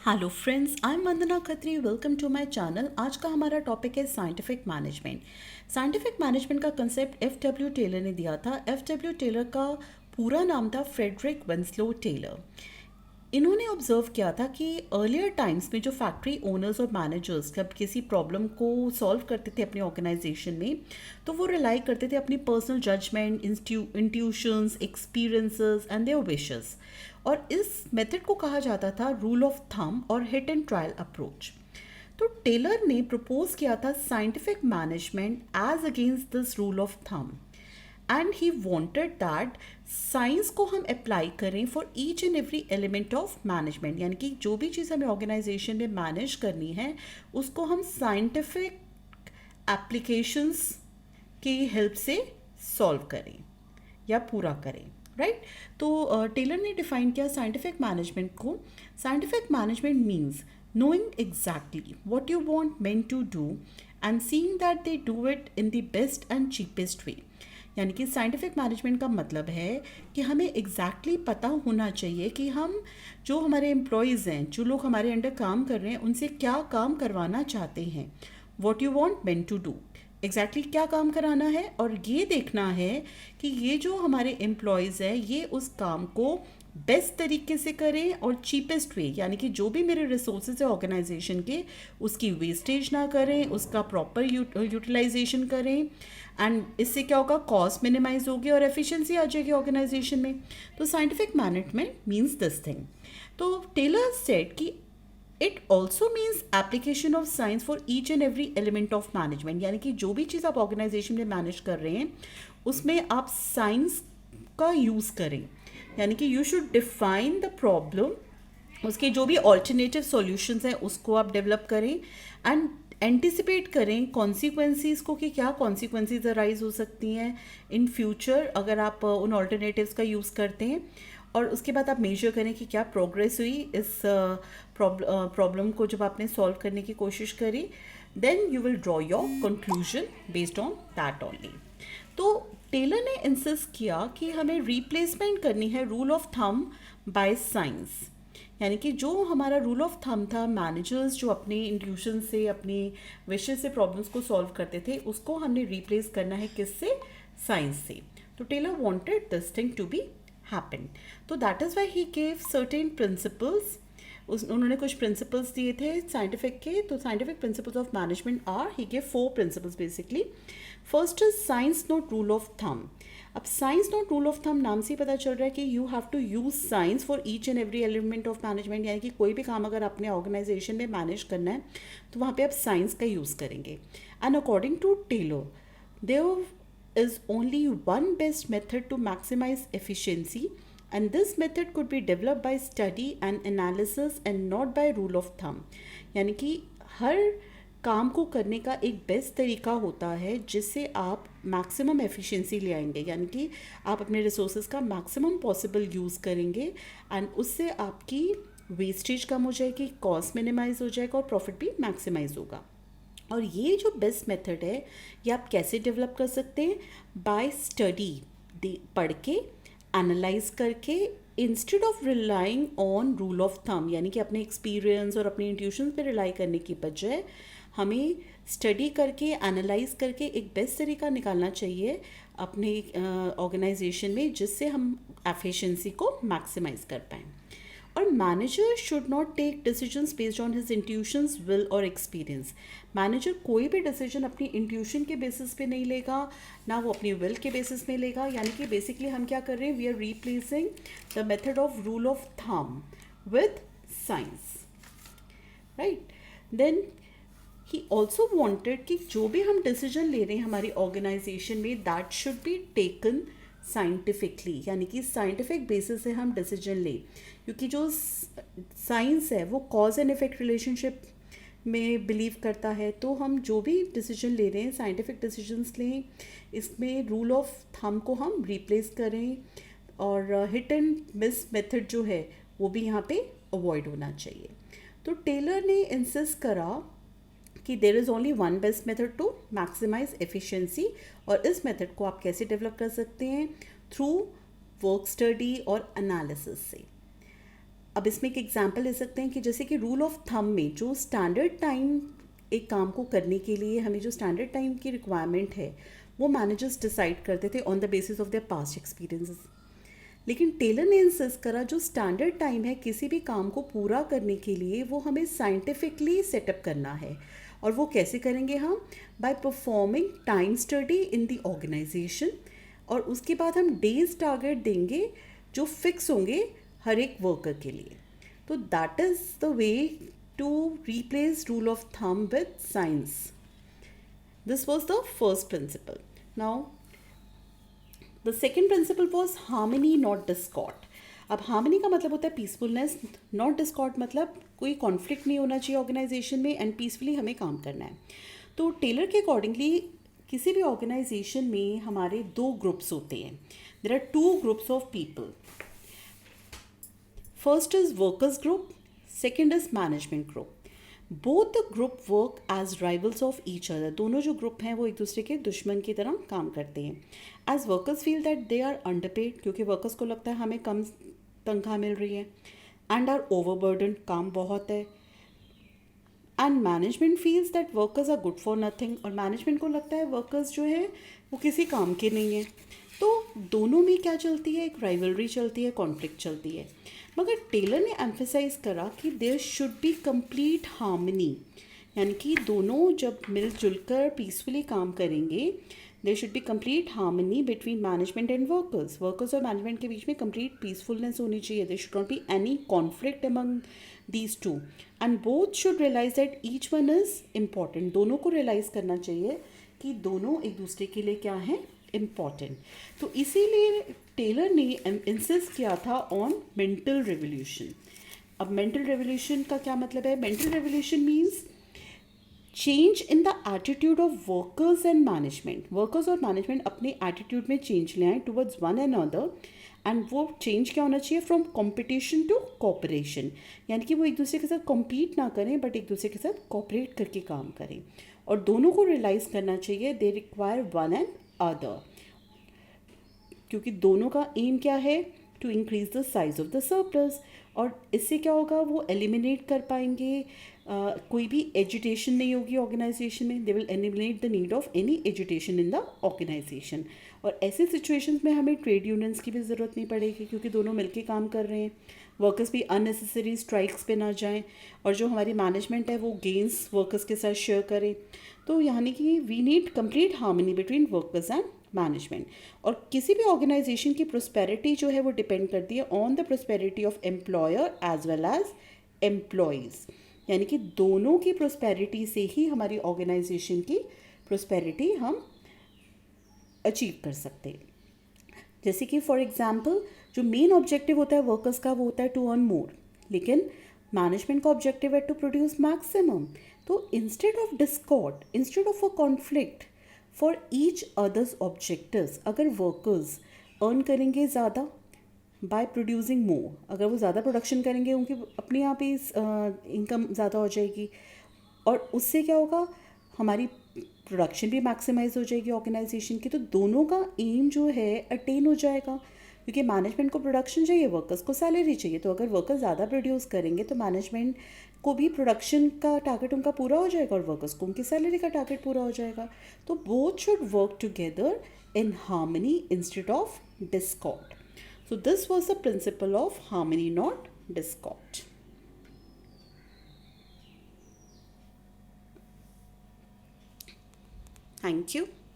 Hello friends, I am Vandana Khatri. Welcome to my channel. आज का हमारा टॉपिक है साइंटिफिक मैनेजमेंट। साइंटिफिक मैनेजमेंट का कंसेप्ट एफ डब्ल्यू टेलर ने दिया था। एफ डब्ल्यू टेलर का पूरा नाम था फ्रेडरिक विंस्लो टेलर। इन्होंने ऑब्जर्व किया था कि अर्लियर टाइम्स में जो फैक्ट्री ओनर्स और मैनेजर्स जब किसी प्रॉब्लम को सॉल्व करते थे अपने ऑर्गेनाइजेशन में, तो वो रिलाई करते थे अपनी personal judgement, intuitions, experiences and their wishes. और इस मेथड को कहा जाता था रूल ऑफ थंब और हिट एंड ट्रायल अप्रोच। तो टेलर ने प्रपोज किया था scientific management as against this rule of thumb, and he wanted that science को हम अप्लाई करें for each and every element of management. यानी कि जो भी चीज़ हमें ऑर्गेनाइजेशन में मैनेज करनी है उसको हम साइंटिफिक एप्लीकेशंस की हेल्प से सॉल्व करें या पूरा करें। राइट। तो टेलर ने डिफाइन किया साइंटिफिक मैनेजमेंट को। Scientific management means knowing exactly what you want men to do and seeing that they do it in the best and cheapest way। यानी कि साइंटिफिक मैनेजमेंट का मतलब है कि हमें एग्जैक्टली पता होना चाहिए कि हम जो हमारे एम्प्लॉयज़ हैं, जो लोग हमारे अंडर काम कर रहे हैं, उनसे क्या काम करवाना चाहते हैं। What you want men to do, exactly क्या काम कराना है, और ये देखना है कि ये जो हमारे एम्प्लॉयज़ हैं ये उस काम को बेस्ट तरीके से करें और चीपेस्ट वे, यानी कि जो भी मेरे रिसोर्सेज है ऑर्गेनाइजेशन के उसकी वेस्टेज ना करें, उसका प्रॉपर यूटिलाइजेशन करें। एंड इससे क्या होगा, कॉस्ट मिनिमाइज होगी और एफिशिएंसी आ जाएगी ऑर्गेनाइजेशन में। तो scientific management means this thing. तो टेलर सेड कि it also means application of science for each and every element of management. यानी कि जो भी चीज़ आप ऑर्गेनाइजेशन में मैनेज कर रहे हैं उसमें आप साइंस का यूज़ करें। यानी कि you should define the problem, उसके जो भी ऑल्टरनेटिव सॉल्यूशंस हैं उसको आप डेवलप करें एंड एंटिसिपेट करें कॉन्सिक्वेंसीज को कि क्या कॉन्सिक्वेंसीज अराइज हो सकती हैं इन फ्यूचर अगर आप उन ऑल्टरनेटिव्स का यूज़ करते हैं। और उसके बाद आप मेजर करें कि क्या प्रोग्रेस हुई इस प्रॉब्लम को जब आपने सॉल्व करने की कोशिश करी। Then you will draw your conclusion based on that only. तो टेलर ने इंसिस्ट किया कि हमें रिप्लेसमेंट करनी है rule of thumb by science. यानी कि जो हमारा रूल ऑफ थंब था, मैनेजर्स जो अपने इंट्यूशन से, अपनी विशेस से प्रॉब्लम्स को सॉल्व करते थे, उसको हमने रिप्लेस करना है किससे, साइंस से। तो Taylor wanted this thing to be happen. तो that is why he gave certain principles. उन्होंने कुछ प्रिंसिपल्स दिए थे साइंटिफिक के। तो scientific principles of management are, he gave 4 principles basically. First is science not rule of thumb. अब science not rule of thumb नाम से ही पता चल रहा है कि you have to use science for each and every element of management. यानी कि कोई भी काम अगर अपने ऑर्गेनाइजेशन में मैनेज करना है तो वहाँ पे आप साइंस का यूज़ करेंगे। And according to Taylor there is only one best method to maximize efficiency, and this method could be developed by study and analysis and not by rule of thumb। यानी कि हर काम को करने का एक best तरीका होता है जिससे आप मैक्सिमम एफिशिएंसी ले आएंगे। यानी कि आप अपने रिसोर्सेज का मैक्सिमम पॉसिबल यूज़ करेंगे एंड उससे आपकी वेस्टेज कम हो जाएगी, कॉस्ट मिनिमाइज हो जाएगा और प्रॉफिट भी मैक्सिमाइज होगा। और ये जो बेस्ट मेथड है ये आप कैसे डेवलप कर सकते हैं, बाय स्टडी, पढ़ के, एनालाइज करके, instead of relying on rule of thumb. यानी कि अपने एक्सपीरियंस और अपने इंट्यूशन पे रिलाई करने की बजाय हमें स्टडी करके, एनालाइज करके एक बेस्ट तरीका निकालना चाहिए अपने ऑर्गेनाइजेशन में जिससे हम एफिशिएंसी को मैक्सिमाइज कर पाएँ। और manager should not take decisions based on his intuitions, will और एक्सपीरियंस। मैनेजर कोई भी डिसीजन अपनी इंट्यूशन के बेसिस पे नहीं लेगा, ना वो अपनी विल के बेसिस में लेगा। यानी कि बेसिकली हम क्या कर रहे हैं, we are replacing the method of rule of thumb with science. Right. Then he also wanted कि जो भी हम डिसीजन ले रहे हैं हमारी ऑर्गेनाइजेशन में that should be taken scientifically. यानी कि साइंटिफिक बेसिस से हम डिसीजन लें, क्योंकि जो साइंस है वो कॉज एंड इफेक्ट रिलेशनशिप में बिलीव करता है। तो हम जो भी डिसीजन ले रहे हैं साइंटिफिक डिसीजंस लें, इसमें रूल ऑफ थंब को हम रिप्लेस करें और हिट एंड मिस मेथड जो है वो भी यहाँ पे अवॉइड होना चाहिए। तो टेलर ने इंसिस्ट करा कि there is only one best method to maximise efficiency. और इस मेथड को आप कैसे डेवलप कर सकते हैं, थ्रू वर्क स्टडी और एनालिसिस से। अब इसमें एक एग्जांपल ले सकते हैं कि जैसे कि रूल ऑफ थंब में जो स्टैंडर्ड टाइम एक काम को करने के लिए हमें जो स्टैंडर्ड टाइम की रिक्वायरमेंट है वो मैनेजर्स डिसाइड करते थे on the basis of their past experiences. लेकिन टेलर ने इंसिस्ट करा जो स्टैंडर्ड टाइम है किसी भी काम को पूरा करने के लिए वो हमें साइंटिफिकली सेटअप करना है। और वो कैसे करेंगे हम? By performing time study in the organisation. और उसके बाद हम डेज टारगेट देंगे जो फिक्स होंगे हर एक वर्कर के लिए। तो that is the way to replace rule of thumb with science. This was the first principle. Now, the second principle was harmony, not discord. अब हार्मनी का मतलब होता है पीसफुलनेस, नॉट डिस्कॉर्ड मतलब कोई कॉन्फ्लिक्ट नहीं होना चाहिए ऑर्गेनाइजेशन में एंड पीसफुली हमें काम करना है। तो टेलर के अकॉर्डिंगली किसी भी ऑर्गेनाइजेशन में हमारे दो ग्रुप्स होते हैं। There are two groups of people. First is workers group, second is management group. Both the group work as rivals of each other. दोनों जो ग्रुप हैं वो एक दूसरे के दुश्मन की तरह काम करते हैं। As workers feel that they are underpaid, क्योंकि वर्कर्स को लगता है हमें कम तनख्वाह मिल रही है, एंड आर ओवरबर्डन, काम बहुत है। And management feels that workers are good for nothing, और मैनेजमेंट को लगता है वर्कर्स जो है वो किसी काम के नहीं है। तो दोनों में क्या चलती है? एक राइवलरी चलती है, कॉन्फ्लिक्ट चलती है। मगर टेलर ने एम्फेसाइज करा कि there should be complete harmony, यानी कि दोनों जब मिलजुल कर पीसफुली काम करेंगे, there should be complete harmony between management and workers. Workers और मैनेजमेंट के बीच में कंप्लीट पीसफुलनेस होनी चाहिए। There should not be any conflict among these two, and both should realise that each one is important. दोनों को realise करना चाहिए कि दोनों एक दूसरे के लिए क्या है? इम्पॉर्टेंट। तो इसीलिए टेलर ने इंसिस्ट किया था ऑन मेंटल रेवोल्यूशन। अब मेंटल रेवोल्यूशन का क्या मतलब है? Mental revolution means change in the attitude of workers and management. Workers और मैनेजमेंट अपने एटीट्यूड में चेंज ले आए towards one and other, and वो चेंज क्या होना चाहिए? फ्रॉम कॉम्पिटिशन टू कोऑपरेशन, यानी कि वो एक दूसरे के साथ कॉम्पीट ना करें बट एक दूसरे के साथ कोऑपरेट करके काम करें। और दोनों को रियलाइज़ करना चाहिए they require one and other, क्योंकि दोनों का एम क्या है? To increase the size of the surplus. और इससे क्या होगा? वो एलिमिनेट कर पाएंगे, कोई भी एजुटेशन नहीं होगी ऑर्गेनाइजेशन में। They will eliminate the need of any agitation in the organisation. और ऐसे सिचुएशंस में हमें ट्रेड यूनियंस की भी ज़रूरत नहीं पड़ेगी, क्योंकि दोनों मिलके काम कर रहे हैं। वर्कर्स भी अननेसेसरी स्ट्राइक्स पे ना जाएं, और जो हमारी मैनेजमेंट है वो गेंस वर्कर्स के साथ शेयर करें। तो यानी कि we need complete harmony between workers and management. और किसी भी ऑर्गेनाइजेशन की प्रोस्पेरिटी जो है वो डिपेंड करती है on the prosperity of employer as well as employees, यानी कि दोनों की प्रोस्पेरिटी से ही हमारी ऑर्गेनाइजेशन की प्रोस्पेरिटी हम अचीव कर सकते हैं। जैसे कि फॉर एग्जांपल जो मेन ऑब्जेक्टिव होता है वर्कर्स का वो होता है टू अर्न मोर, लेकिन मैनेजमेंट का ऑब्जेक्टिव है टू प्रोड्यूस मैक्सिमम। तो instead of Discord, instead of a conflict for each others objectives, अगर वर्कर्स अर्न करेंगे ज़्यादा बाय प्रोड्यूसिंग मोर, अगर वो ज़्यादा प्रोडक्शन करेंगे उनकी अपने आप ही इनकम ज़्यादा हो जाएगी, और उससे क्या होगा? हमारी प्रोडक्शन भी मैक्सिमाइज हो जाएगी ऑर्गेनाइजेशन की। तो दोनों का एम जो है अटेन हो जाएगा, क्योंकि मैनेजमेंट को प्रोडक्शन चाहिए, वर्कर्स को सैलरी चाहिए। तो अगर वर्कर्स ज़्यादा प्रोड्यूस करेंगे तो मैनेजमेंट को भी प्रोडक्शन का टारगेट उनका पूरा हो जाएगा और वर्कर्स को उनकी सैलरी का टारगेट पूरा हो जाएगा। तो both should work together in harmony instead of Discord. So this was the principle of harmony, not discord. Thank you.